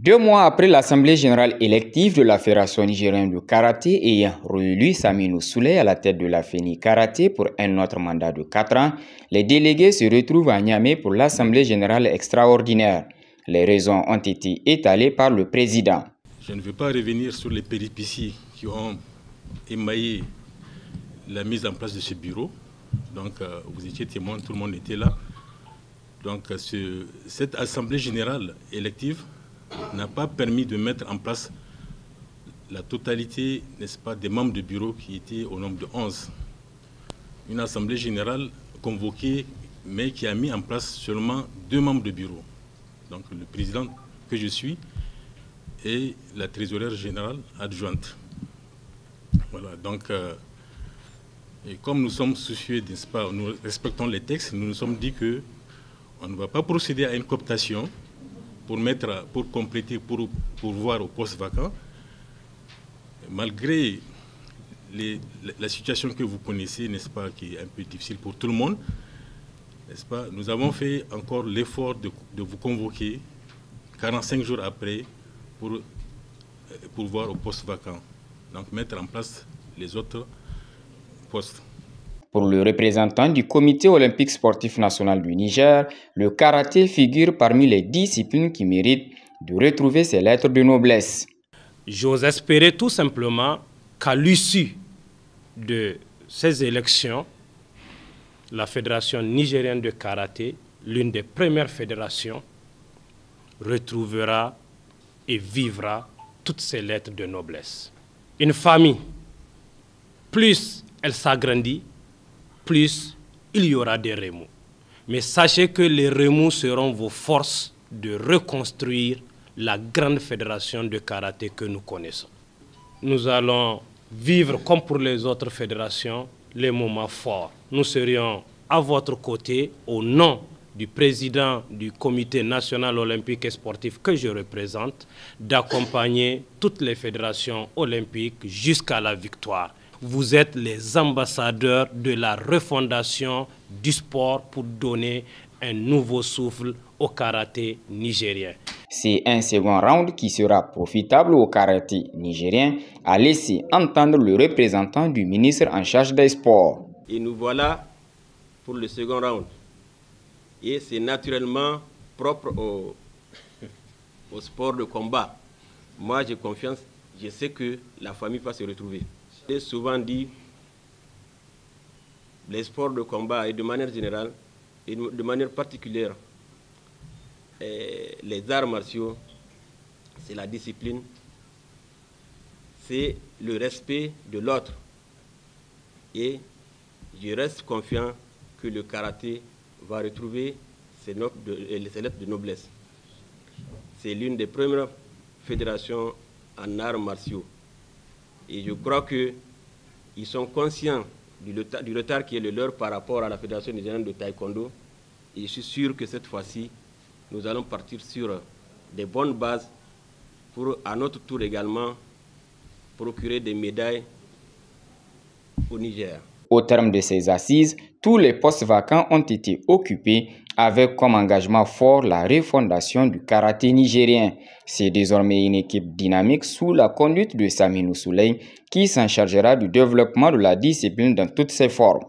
2 mois après l'Assemblée générale élective de la Fédération nigérienne de karaté ayant réélu Saminu Souley à la tête de la FENI Karaté pour un autre mandat de 4 ans, les délégués se retrouvent à Niamey pour l'Assemblée générale extraordinaire. Les raisons ont été étalées par le président. Je ne veux pas revenir sur les péripéties qui ont émaillé la mise en place de ce bureau. Donc, vous étiez témoin, tout le monde était là. Donc, cette Assemblée générale élective n'a pas permis de mettre en place la totalité, n'est-ce pas, des membres du bureau qui étaient au nombre de 11. Une Assemblée générale convoquée, mais qui a mis en place seulement 2 membres de bureau. Donc, le président que je suis et la trésorière générale adjointe. Voilà, donc, et comme nous sommes soucieux, n'est-ce pas, nous respectons les textes, nous nous sommes dit qu'on ne va pas procéder à une cooptation pour compléter, pour voir au poste vacant, malgré la situation que vous connaissez, n'est-ce pas, qui est un peu difficile pour tout le monde, n'est-ce pas, nous avons fait encore l'effort de vous convoquer 45 jours après pour voir au poste vacant, donc mettre en place les autres postes. Pour le représentant du Comité olympique sportif national du Niger, le karaté figure parmi les disciplines qui méritent de retrouver ses lettres de noblesse. J'ose espérer tout simplement qu'à l'issue de ces élections, la Fédération nigérienne de karaté, l'une des premières fédérations, retrouvera et vivra toutes ses lettres de noblesse. Une famille, plus elle s'agrandit, plus il y aura des remous. Mais sachez que les remous seront vos forces de reconstruire la grande fédération de karaté que nous connaissons. Nous allons vivre comme pour les autres fédérations les moments forts. Nous serions à votre côté au nom du président du Comité national olympique et sportif que je représente, d'accompagner toutes les fédérations olympiques jusqu'à la victoire. Vous êtes les ambassadeurs de la refondation du sport pour donner un nouveau souffle au karaté nigérien. C'est un second round qui sera profitable au karaté nigérien, a laissé entendre le représentant du ministre en charge des sports. Et nous voilà pour le second round. Et c'est naturellement propre au sport de combat. Moi, j'ai confiance, je sais que la famille va se retrouver. J'ai souvent dit, les sports de combat et de manière générale, et de manière particulière, les arts martiaux, c'est la discipline, c'est le respect de l'autre. Et je reste confiant que le karaté va retrouver ses lettres de noblesse. C'est l'une des premières fédérations en arts martiaux. Et je crois qu'ils sont conscients du retard qui est le leur par rapport à la Fédération nigérienne de taekwondo. Et je suis sûr que cette fois-ci, nous allons partir sur des bonnes bases pour, à notre tour également, procurer des médailles au Niger. Au terme de ces assises, tous les postes vacants ont été occupés avec comme engagement fort la refondation du karaté nigérien. C'est désormais une équipe dynamique sous la conduite de Saminu Souley qui s'en chargera du développement de la discipline dans toutes ses formes.